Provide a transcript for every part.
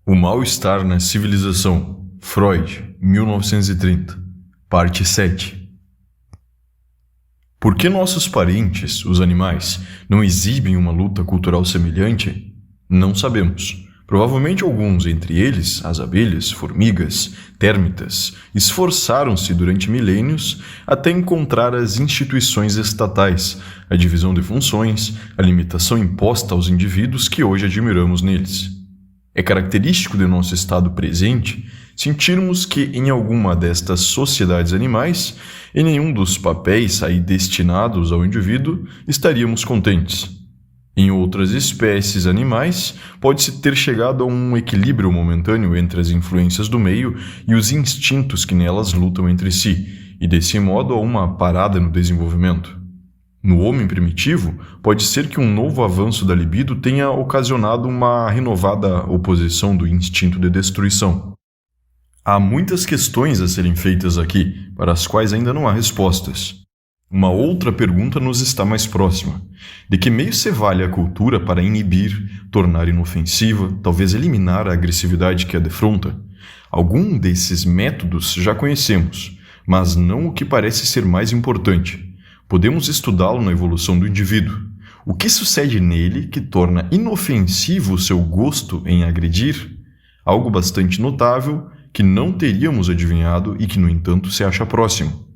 O mal-estar na civilização. Freud, 1930. Parte 7. Por que nossos parentes, os animais, não exibem uma luta cultural semelhante? Não sabemos. Provavelmente alguns entre eles, as abelhas, formigas, térmitas, esforçaram-se durante milênios até encontrar as instituições estatais, a divisão de funções, a limitação imposta aos indivíduos que hoje admiramos neles. É característico de nosso estado presente sentirmos que em alguma destas sociedades animais, em nenhum dos papéis aí destinados ao indivíduo, estaríamos contentes. Em outras espécies animais, pode-se ter chegado a um equilíbrio momentâneo entre as influências do meio e os instintos que nelas lutam entre si, e desse modo a uma parada no desenvolvimento. No homem primitivo, pode ser que um novo avanço da libido tenha ocasionado uma renovada oposição do instinto de destruição. Há muitas questões a serem feitas aqui, para as quais ainda não há respostas. Uma outra pergunta nos está mais próxima. De que meio se vale a cultura para inibir, tornar inofensiva, talvez eliminar a agressividade que a defronta? Algum desses métodos já conhecemos, mas não o que parece ser mais importante. Podemos estudá-lo na evolução do indivíduo. O que sucede nele que torna inofensivo o seu gosto em agredir? Algo bastante notável que não teríamos adivinhado e que, no entanto, se acha próximo.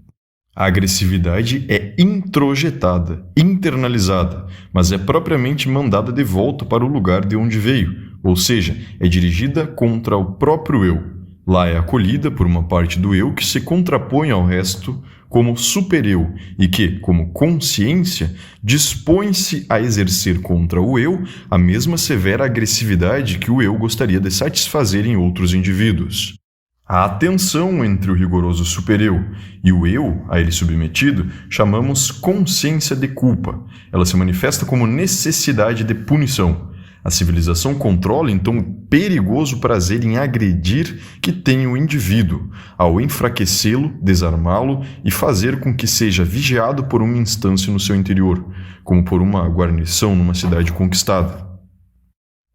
A agressividade é introjetada, internalizada, mas é propriamente mandada de volta para o lugar de onde veio, ou seja, é dirigida contra o próprio eu. Lá é acolhida por uma parte do eu que se contrapõe ao resto como super-eu e que, como consciência, dispõe-se a exercer contra o eu a mesma severa agressividade que o eu gostaria de satisfazer em outros indivíduos. A tensão entre o rigoroso super-eu e o eu, a ele submetido, chamamos consciência de culpa. Ela se manifesta como necessidade de punição. A civilização controla, então, o perigoso prazer em agredir que tem o indivíduo, ao enfraquecê-lo, desarmá-lo e fazer com que seja vigiado por uma instância no seu interior, como por uma guarnição numa cidade conquistada.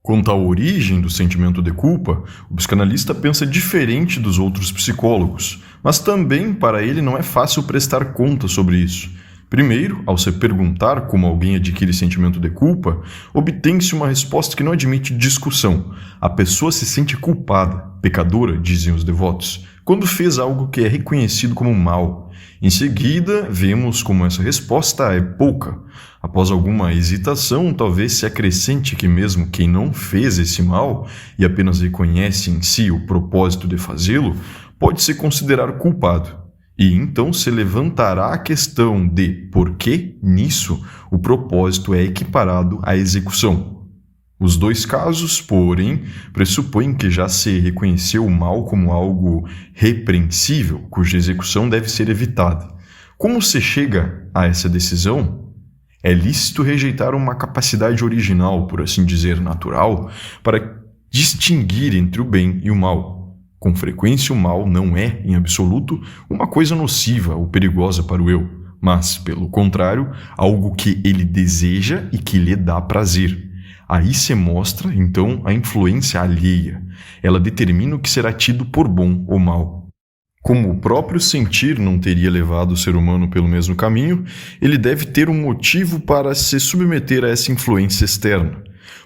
Quanto à origem do sentimento de culpa, o psicanalista pensa diferente dos outros psicólogos, mas também para ele não é fácil prestar conta sobre isso. Primeiro, ao se perguntar como alguém adquire sentimento de culpa, obtém-se uma resposta que não admite discussão. A pessoa se sente culpada, pecadora, dizem os devotos, quando fez algo que é reconhecido como mal. Em seguida, vemos como essa resposta é pouca. Após alguma hesitação, talvez se acrescente que mesmo quem não fez esse mal e apenas reconhece em si o propósito de fazê-lo, pode se considerar culpado. E então se levantará a questão de por que, nisso, o propósito é equiparado à execução. Os dois casos, porém, pressupõem que já se reconheceu o mal como algo repreensível, cuja execução deve ser evitada. Como se chega a essa decisão? É lícito rejeitar uma capacidade original, por assim dizer, natural, para distinguir entre o bem e o mal. Com frequência, o mal não é, em absoluto, uma coisa nociva ou perigosa para o eu, mas, pelo contrário, algo que ele deseja e que lhe dá prazer. Aí se mostra, então, a influência alheia. Ela determina o que será tido por bom ou mal. Como o próprio sentir não teria levado o ser humano pelo mesmo caminho, ele deve ter um motivo para se submeter a essa influência externa.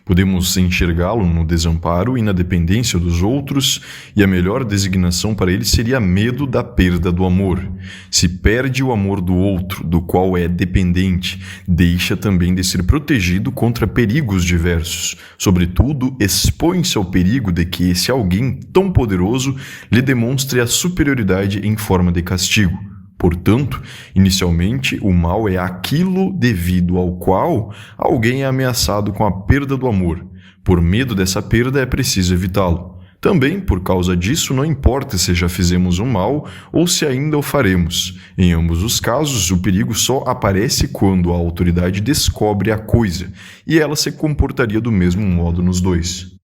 Podemos enxergá-lo no desamparo e na dependência dos outros, e a melhor designação para ele seria medo da perda do amor. Se perde o amor do outro, do qual é dependente, deixa também de ser protegido contra perigos diversos. Sobretudo, expõe-se ao perigo de que esse alguém tão poderoso lhe demonstre a superioridade em forma de castigo. Portanto, inicialmente, o mal é aquilo devido ao qual alguém é ameaçado com a perda do amor. Por medo dessa perda, é preciso evitá-lo. Também, por causa disso, não importa se já fizemos o mal ou se ainda o faremos. Em ambos os casos, o perigo só aparece quando a autoridade descobre a coisa, e ela se comportaria do mesmo modo nos dois.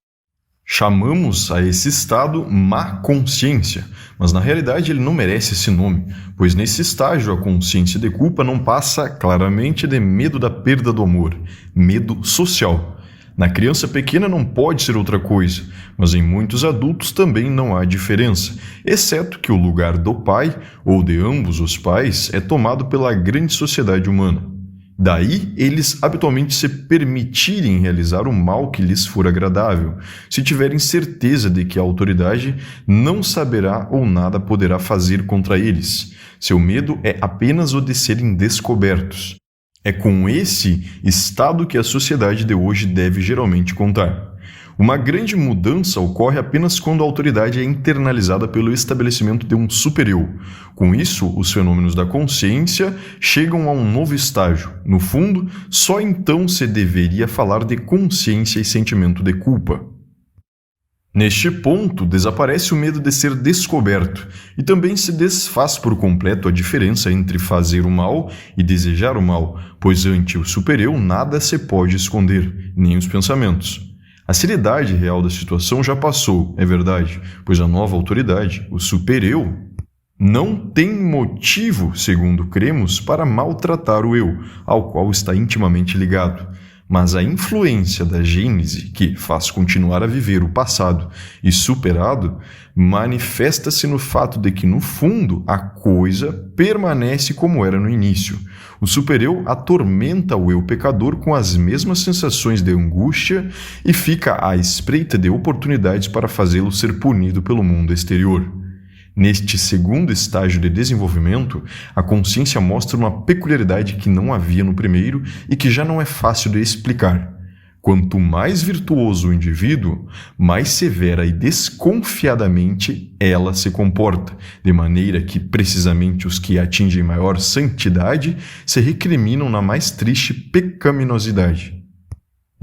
Chamamos a esse estado má consciência, mas na realidade ele não merece esse nome, pois nesse estágio a consciência de culpa não passa claramente de medo da perda do amor, medo social. Na criança pequena não pode ser outra coisa, mas em muitos adultos também não há diferença, exceto que o lugar do pai, ou de ambos os pais, é tomado pela grande sociedade humana. Daí, eles habitualmente se permitirem realizar o mal que lhes for agradável, se tiverem certeza de que a autoridade não saberá ou nada poderá fazer contra eles. Seu medo é apenas o de serem descobertos. É com esse estado que a sociedade de hoje deve geralmente contar. Uma grande mudança ocorre apenas quando a autoridade é internalizada pelo estabelecimento de um super-eu. Com isso, os fenômenos da consciência chegam a um novo estágio. No fundo, só então se deveria falar de consciência e sentimento de culpa. Neste ponto, desaparece o medo de ser descoberto e também se desfaz por completo a diferença entre fazer o mal e desejar o mal, pois ante o super-eu nada se pode esconder, nem os pensamentos. A seriedade real da situação já passou, é verdade, pois a nova autoridade, o super-eu, não tem motivo, segundo cremos, para maltratar o eu, ao qual está intimamente ligado. Mas a influência da gênese, que faz continuar a viver o passado e superado, manifesta-se no fato de que, no fundo, a coisa permanece como era no início. O super-eu atormenta o eu pecador com as mesmas sensações de angústia e fica à espreita de oportunidades para fazê-lo ser punido pelo mundo exterior. Neste segundo estágio de desenvolvimento, a consciência mostra uma peculiaridade que não havia no primeiro e que já não é fácil de explicar. Quanto mais virtuoso o indivíduo, mais severa e desconfiadamente ela se comporta, de maneira que precisamente os que atingem maior santidade se recriminam na mais triste pecaminosidade.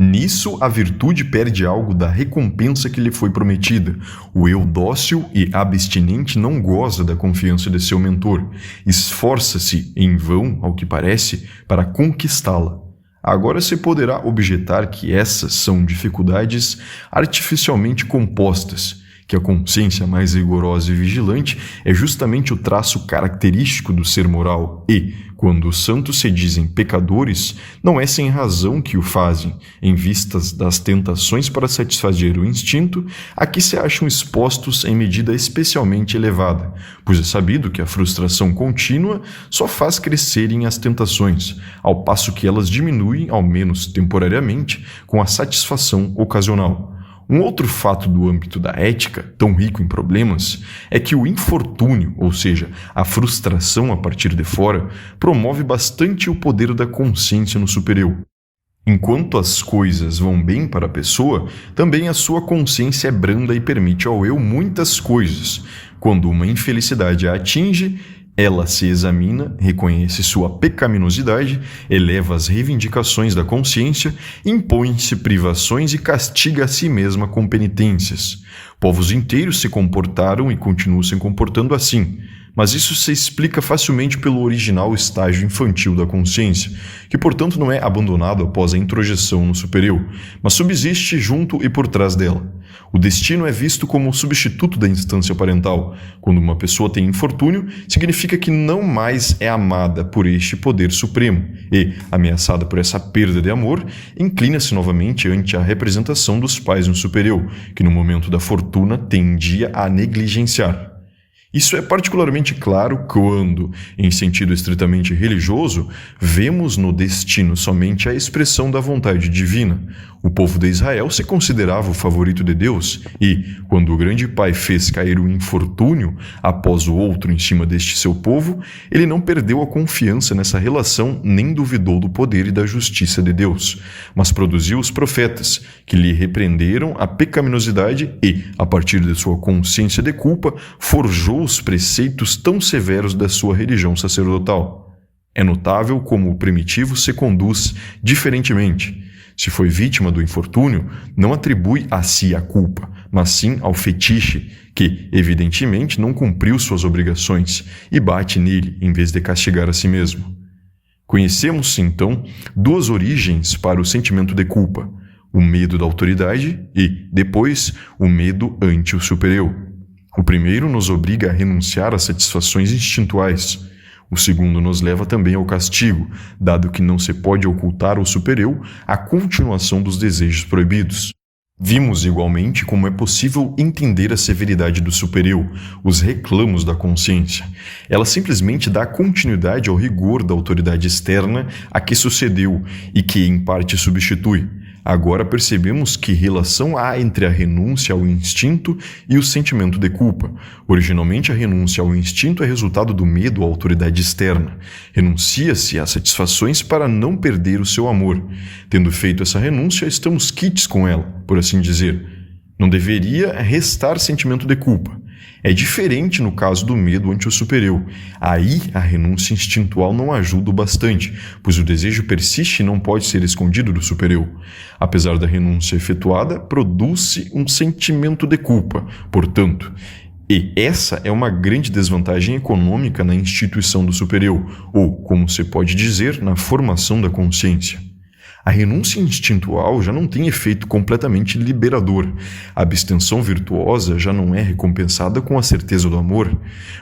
Nisso, a virtude perde algo da recompensa que lhe foi prometida. O eu dócil e abstinente não goza da confiança de seu mentor. Esforça-se, em vão, ao que parece, para conquistá-la. Agora se poderá objetar que essas são dificuldades artificialmente compostas, que a consciência mais rigorosa e vigilante é justamente o traço característico do ser moral e, quando os santos se dizem pecadores, não é sem razão que o fazem, em vistas das tentações para satisfazer o instinto a que se acham expostos em medida especialmente elevada, pois é sabido que a frustração contínua só faz crescerem as tentações, ao passo que elas diminuem, ao menos temporariamente, com a satisfação ocasional. Um outro fato do âmbito da ética, tão rico em problemas, é que o infortúnio, ou seja, a frustração a partir de fora, promove bastante o poder da consciência no super-eu. Enquanto as coisas vão bem para a pessoa, também a sua consciência é branda e permite ao eu muitas coisas. Quando uma infelicidade a atinge, ela se examina, reconhece sua pecaminosidade, eleva as reivindicações da consciência, impõe-se privações e castiga a si mesma com penitências. Povos inteiros se comportaram e continuam se comportando assim, mas isso se explica facilmente pelo original estágio infantil da consciência, que portanto não é abandonado após a introjeção no super-eu, mas subsiste junto e por trás dela. O destino é visto como o substituto da instância parental. Quando uma pessoa tem infortúnio, significa que não mais é amada por este poder supremo e, ameaçada por essa perda de amor, inclina-se novamente ante a representação dos pais no super-eu, que no momento da fortuna tendia a negligenciar. Isso é particularmente claro quando, em sentido estritamente religioso, vemos no destino somente a expressão da vontade divina. O povo de Israel se considerava o favorito de Deus e, quando o grande pai fez cair o infortúnio após o outro em cima deste seu povo, ele não perdeu a confiança nessa relação nem duvidou do poder e da justiça de Deus, mas produziu os profetas, que lhe repreenderam a pecaminosidade e, a partir de sua consciência de culpa, forjou os preceitos tão severos da sua religião sacerdotal. É notável como o primitivo se conduz diferentemente. Se foi vítima do infortúnio, não atribui a si a culpa, mas sim ao fetiche, que, evidentemente, não cumpriu suas obrigações e bate nele em vez de castigar a si mesmo. Conhecemos, então, duas origens para o sentimento de culpa: o medo da autoridade e, depois, o medo ante o super-eu. O primeiro nos obriga a renunciar às satisfações instintuais. O segundo nos leva também ao castigo, dado que não se pode ocultar ao superior a continuação dos desejos proibidos. Vimos igualmente como é possível entender a severidade do superior, os reclamos da consciência. Ela simplesmente dá continuidade ao rigor da autoridade externa a que sucedeu e que, em parte, substitui. Agora percebemos que relação há entre a renúncia ao instinto e o sentimento de culpa. Originalmente, a renúncia ao instinto é resultado do medo à autoridade externa. Renuncia-se a satisfações para não perder o seu amor. Tendo feito essa renúncia, estamos quites com ela, por assim dizer. Não deveria restar sentimento de culpa. É diferente no caso do medo ante o superior. Aí, a renúncia instintual não ajuda o bastante, pois o desejo persiste e não pode ser escondido do superior. Apesar da renúncia efetuada, produz-se um sentimento de culpa, portanto. E essa é uma grande desvantagem econômica na instituição do superior, ou, como se pode dizer, na formação da consciência. A renúncia instintual já não tem efeito completamente liberador. A abstenção virtuosa já não é recompensada com a certeza do amor.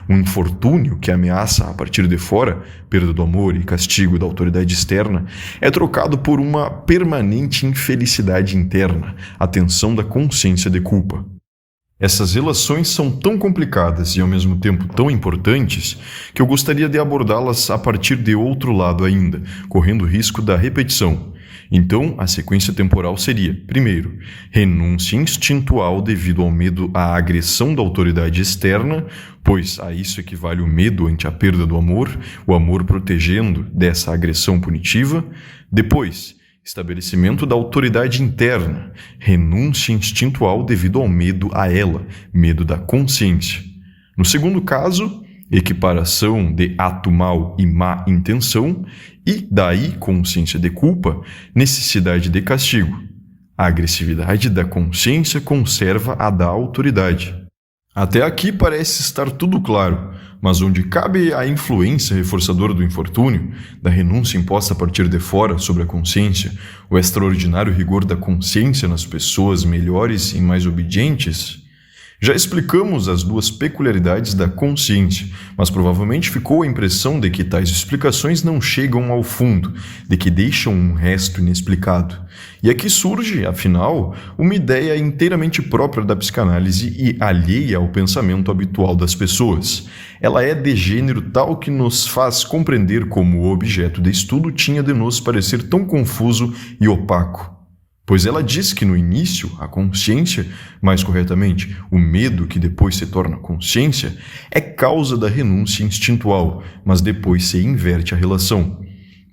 Um infortúnio que ameaça a partir de fora, perda do amor e castigo da autoridade externa, é trocado por uma permanente infelicidade interna, a tensão da consciência de culpa. Essas relações são tão complicadas e ao mesmo tempo tão importantes que eu gostaria de abordá-las a partir de outro lado ainda, correndo o risco da repetição. Então, a sequência temporal seria, primeiro, renúncia instintual devido ao medo à agressão da autoridade externa, pois a isso equivale o medo ante a perda do amor, o amor protegendo dessa agressão punitiva. Depois, estabelecimento da autoridade interna, renúncia instintual devido ao medo a ela, medo da consciência. No segundo caso, equiparação de ato mau e má intenção, e daí consciência de culpa, necessidade de castigo. A agressividade da consciência conserva a da autoridade. Até aqui parece estar tudo claro, mas onde cabe a influência reforçadora do infortúnio, da renúncia imposta a partir de fora sobre a consciência, o extraordinário rigor da consciência nas pessoas melhores e mais obedientes? Já explicamos as duas peculiaridades da consciência, mas provavelmente ficou a impressão de que tais explicações não chegam ao fundo, de que deixam um resto inexplicado. E aqui surge, afinal, uma ideia inteiramente própria da psicanálise e alheia ao pensamento habitual das pessoas. Ela é de gênero tal que nos faz compreender como o objeto de estudo tinha de nos parecer tão confuso e opaco. Pois ela diz que no início, a consciência, mais corretamente, o medo que depois se torna consciência, é causa da renúncia instintual, mas depois se inverte a relação.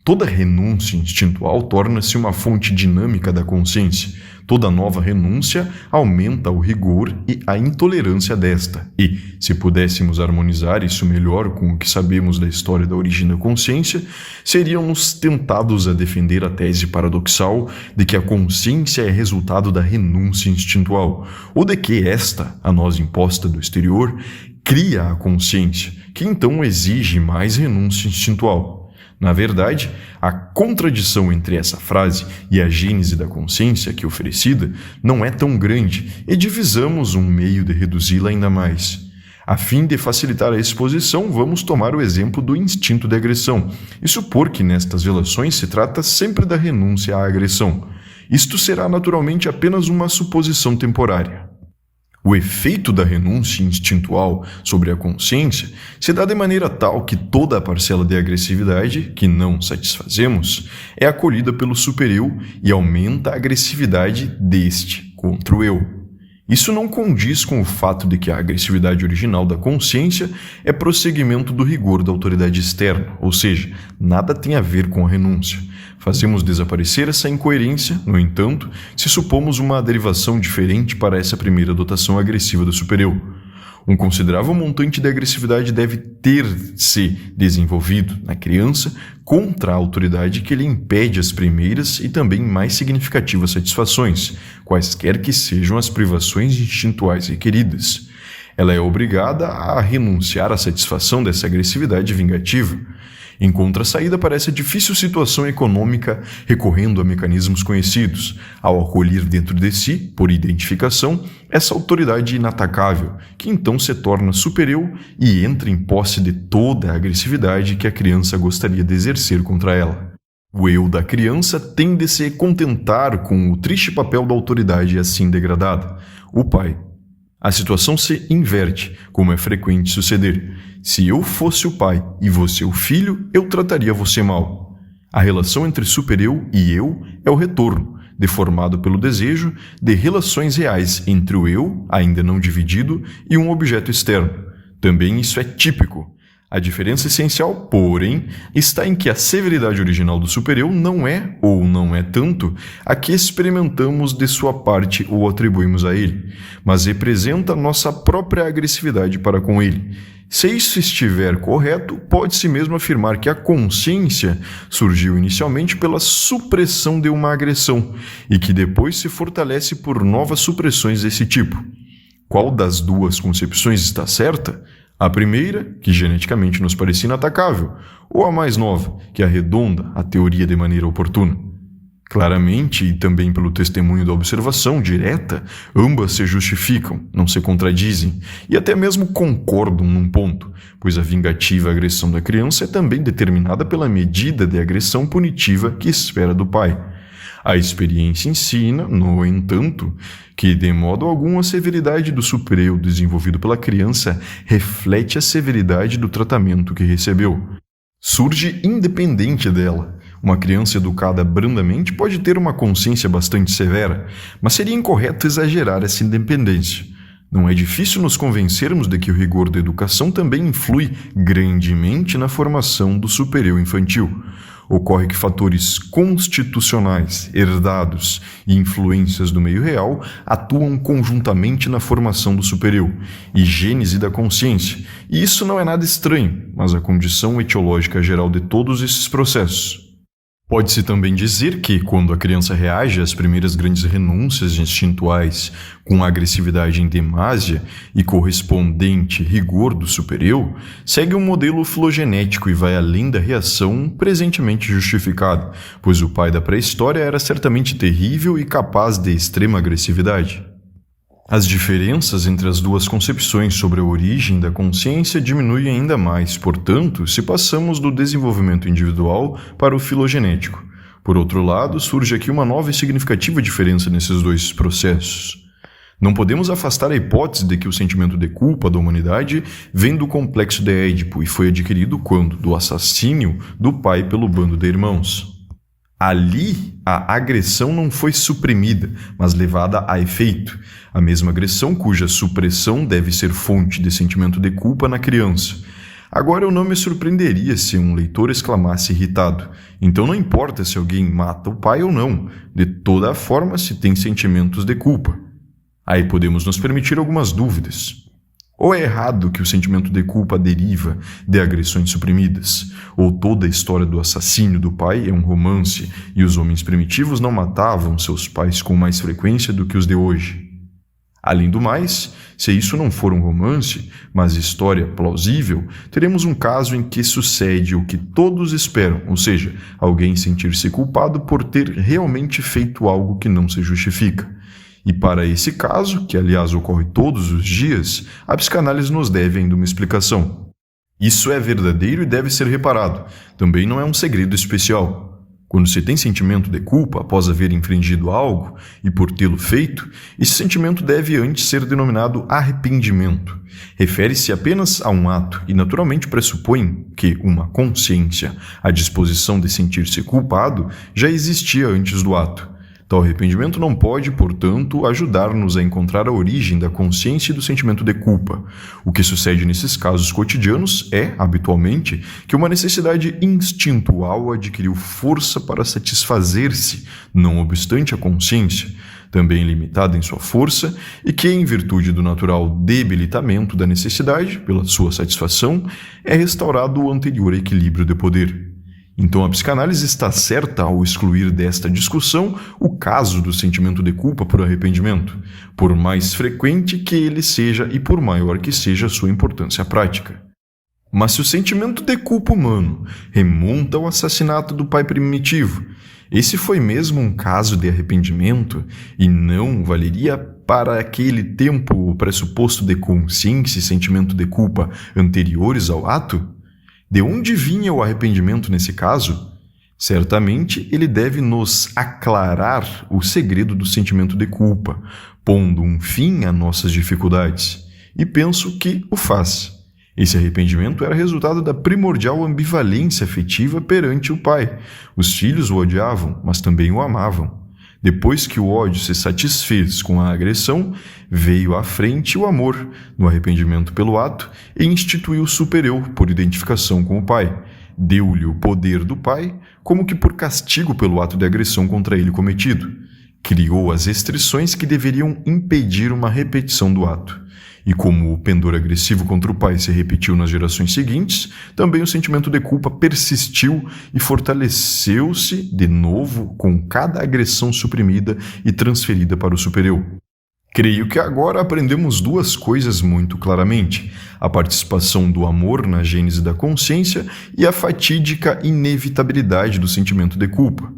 Toda renúncia instintual torna-se uma fonte dinâmica da consciência. Toda nova renúncia aumenta o rigor e a intolerância desta. E, se pudéssemos harmonizar isso melhor com o que sabemos da história da origem da consciência, seríamos tentados a defender a tese paradoxal de que a consciência é resultado da renúncia instintual, ou de que esta, a nós imposta do exterior, cria a consciência, que então exige mais renúncia instintual. Na verdade, a contradição entre essa frase e a gênese da consciência aqui oferecida não é tão grande e divisamos um meio de reduzi-la ainda mais. A fim de facilitar a exposição, vamos tomar o exemplo do instinto de agressão e supor que nestas relações se trata sempre da renúncia à agressão. Isto será naturalmente apenas uma suposição temporária. O efeito da renúncia instintual sobre a consciência se dá de maneira tal que toda a parcela de agressividade que não satisfazemos é acolhida pelo super-eu e aumenta a agressividade deste contra o eu. Isso não condiz com o fato de que a agressividade original da consciência é prosseguimento do rigor da autoridade externa, ou seja, nada tem a ver com a renúncia. Fazemos desaparecer essa incoerência, no entanto, se supomos uma derivação diferente para essa primeira dotação agressiva do super-eu. Um considerável montante de agressividade deve ter se desenvolvido na criança contra a autoridade que lhe impede as primeiras e também mais significativas satisfações, quaisquer que sejam as privações instintuais requeridas. Ela é obrigada a renunciar à satisfação dessa agressividade vingativa. Em contrasaída para essa difícil situação econômica, recorrendo a mecanismos conhecidos, ao acolher dentro de si, por identificação, essa autoridade inatacável, que então se torna super-eu e entra em posse de toda a agressividade que a criança gostaria de exercer contra ela. O eu da criança tende a se contentar com o triste papel da autoridade assim degradada, o pai. A situação se inverte, como é frequente suceder. Se eu fosse o pai e você o filho, eu trataria você mal. A relação entre super-eu e eu é o retorno, deformado pelo desejo, de relações reais entre o eu, ainda não dividido, e um objeto externo. Também isso é típico. A diferença essencial, porém, está em que a severidade original do super-eu não é, ou não é tanto, a que experimentamos de sua parte ou atribuímos a ele, mas representa nossa própria agressividade para com ele. Se isso estiver correto, pode-se mesmo afirmar que a consciência surgiu inicialmente pela supressão de uma agressão e que depois se fortalece por novas supressões desse tipo. Qual das duas concepções está certa? A primeira, que geneticamente nos parecia inatacável, ou a mais nova, que arredonda a teoria de maneira oportuna? Claramente, e também pelo testemunho da observação direta, ambas se justificam, não se contradizem, e até mesmo concordam num ponto, pois a vingativa agressão da criança é também determinada pela medida de agressão punitiva que espera do pai. A experiência ensina, no entanto, que de modo algum a severidade do super-eu desenvolvido pela criança reflete a severidade do tratamento que recebeu. Surge independente dela. Uma criança educada brandamente pode ter uma consciência bastante severa, mas seria incorreto exagerar essa independência. Não é difícil nos convencermos de que o rigor da educação também influi grandemente na formação do super-eu infantil. Ocorre que fatores constitucionais, herdados e influências do meio real atuam conjuntamente na formação do super-eu e gênese da consciência, e isso não é nada estranho, mas a condição etiológica geral de todos esses processos. Pode-se também dizer que, quando a criança reage às primeiras grandes renúncias instintuais com agressividade em demasia e correspondente rigor do super-eu, segue um modelo filogenético e vai além da reação presentemente justificada, pois o pai da pré-história era certamente terrível e capaz de extrema agressividade. As diferenças entre as duas concepções sobre a origem da consciência diminuem ainda mais, portanto, se passamos do desenvolvimento individual para o filogenético. Por outro lado, surge aqui uma nova e significativa diferença nesses dois processos. Não podemos afastar a hipótese de que o sentimento de culpa da humanidade vem do complexo de Édipo e foi adquirido quando? Do assassínio do pai pelo bando de irmãos. Ali, a agressão não foi suprimida, mas levada a efeito. A mesma agressão cuja supressão deve ser fonte de sentimento de culpa na criança. Agora eu não me surpreenderia se um leitor exclamasse irritado. Então não importa se alguém mata o pai ou não, de toda a forma se tem sentimentos de culpa. Aí podemos nos permitir algumas dúvidas. Ou é errado que o sentimento de culpa deriva de agressões suprimidas? Ou toda a história do assassínio do pai é um romance e os homens primitivos não matavam seus pais com mais frequência do que os de hoje? Além do mais, se isso não for um romance, mas história plausível, teremos um caso em que sucede o que todos esperam, ou seja, alguém sentir-se culpado por ter realmente feito algo que não se justifica. E para esse caso, que aliás ocorre todos os dias, a psicanálise nos deve ainda uma explicação. Isso é verdadeiro e deve ser reparado. Também não é um segredo especial. Quando se tem sentimento de culpa após haver infringido algo e por tê-lo feito, esse sentimento deve antes ser denominado arrependimento. Refere-se apenas a um ato e naturalmente pressupõe que uma consciência, a disposição de sentir-se culpado, já existia antes do ato. Tal arrependimento não pode, portanto, ajudar-nos a encontrar a origem da consciência e do sentimento de culpa. O que sucede nesses casos cotidianos é, habitualmente, que uma necessidade instintual adquiriu força para satisfazer-se, não obstante a consciência, também limitada em sua força, e que, em virtude do natural debilitamento da necessidade, pela sua satisfação, é restaurado o anterior equilíbrio de poder. Então a psicanálise está certa ao excluir desta discussão o caso do sentimento de culpa por arrependimento, por mais frequente que ele seja e por maior que seja a sua importância prática. Mas se o sentimento de culpa humano remonta ao assassinato do pai primitivo, esse foi mesmo um caso de arrependimento e não valeria para aquele tempo o pressuposto de consciência e sentimento de culpa anteriores ao ato? De onde vinha o arrependimento nesse caso? Certamente ele deve nos aclarar o segredo do sentimento de culpa, pondo um fim a nossas dificuldades. E penso que o faz. Esse arrependimento era resultado da primordial ambivalência afetiva perante o pai. Os filhos o odiavam, mas também o amavam. Depois que o ódio se satisfez com a agressão, veio à frente o amor, no arrependimento pelo ato, e instituiu o super-eu por identificação com o pai. Deu-lhe o poder do pai, como que por castigo pelo ato de agressão contra ele cometido. Criou as restrições que deveriam impedir uma repetição do ato. E como o pendor agressivo contra o pai se repetiu nas gerações seguintes, também o sentimento de culpa persistiu e fortaleceu-se de novo com cada agressão suprimida e transferida para o super-eu. Creio que agora aprendemos duas coisas muito claramente: a participação do amor na gênese da consciência e a fatídica inevitabilidade do sentimento de culpa.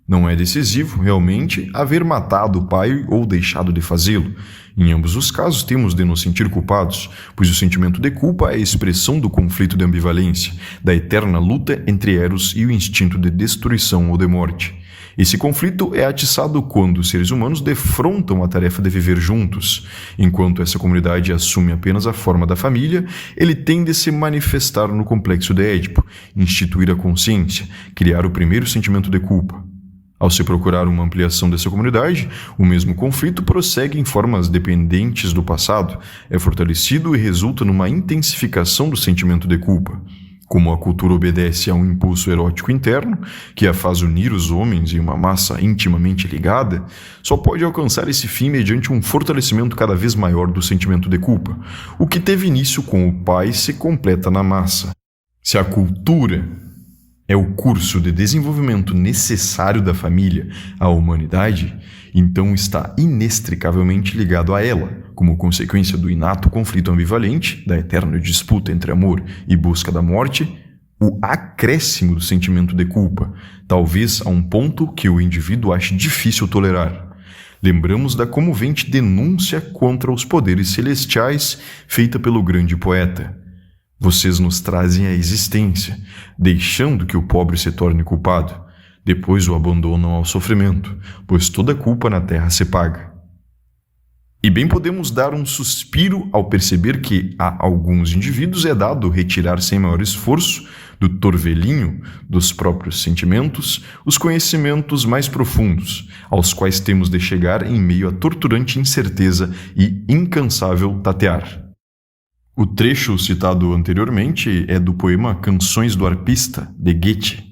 Não é decisivo, realmente, haver matado o pai ou deixado de fazê-lo. Em ambos os casos, temos de nos sentir culpados, pois o sentimento de culpa é a expressão do conflito de ambivalência, da eterna luta entre Eros e o instinto de destruição ou de morte. Esse conflito é atiçado quando os seres humanos defrontam a tarefa de viver juntos. Enquanto essa comunidade assume apenas a forma da família, ele tende a se manifestar no complexo de Édipo, instituir a consciência, criar o primeiro sentimento de culpa. Ao se procurar uma ampliação dessa comunidade, o mesmo conflito prossegue em formas dependentes do passado, é fortalecido e resulta numa intensificação do sentimento de culpa. Como a cultura obedece a um impulso erótico interno, que a faz unir os homens em uma massa intimamente ligada, só pode alcançar esse fim mediante um fortalecimento cada vez maior do sentimento de culpa. O que teve início com o pai se completa na massa. Se a cultura é o curso de desenvolvimento necessário da família à humanidade, então está inextricavelmente ligado a ela, como consequência do inato conflito ambivalente, da eterna disputa entre amor e busca da morte, o acréscimo do sentimento de culpa, talvez a um ponto que o indivíduo ache difícil tolerar. Lembramos da comovente denúncia contra os poderes celestiais feita pelo grande poeta. Vocês nos trazem a existência, deixando que o pobre se torne culpado. Depois o abandonam ao sofrimento, pois toda culpa na terra se paga. E bem podemos dar um suspiro ao perceber que a alguns indivíduos é dado retirar sem maior esforço do torvelinho dos próprios sentimentos os conhecimentos mais profundos, aos quais temos de chegar em meio à torturante incerteza e incansável tatear. O trecho citado anteriormente é do poema Canções do Arpista, de Goethe.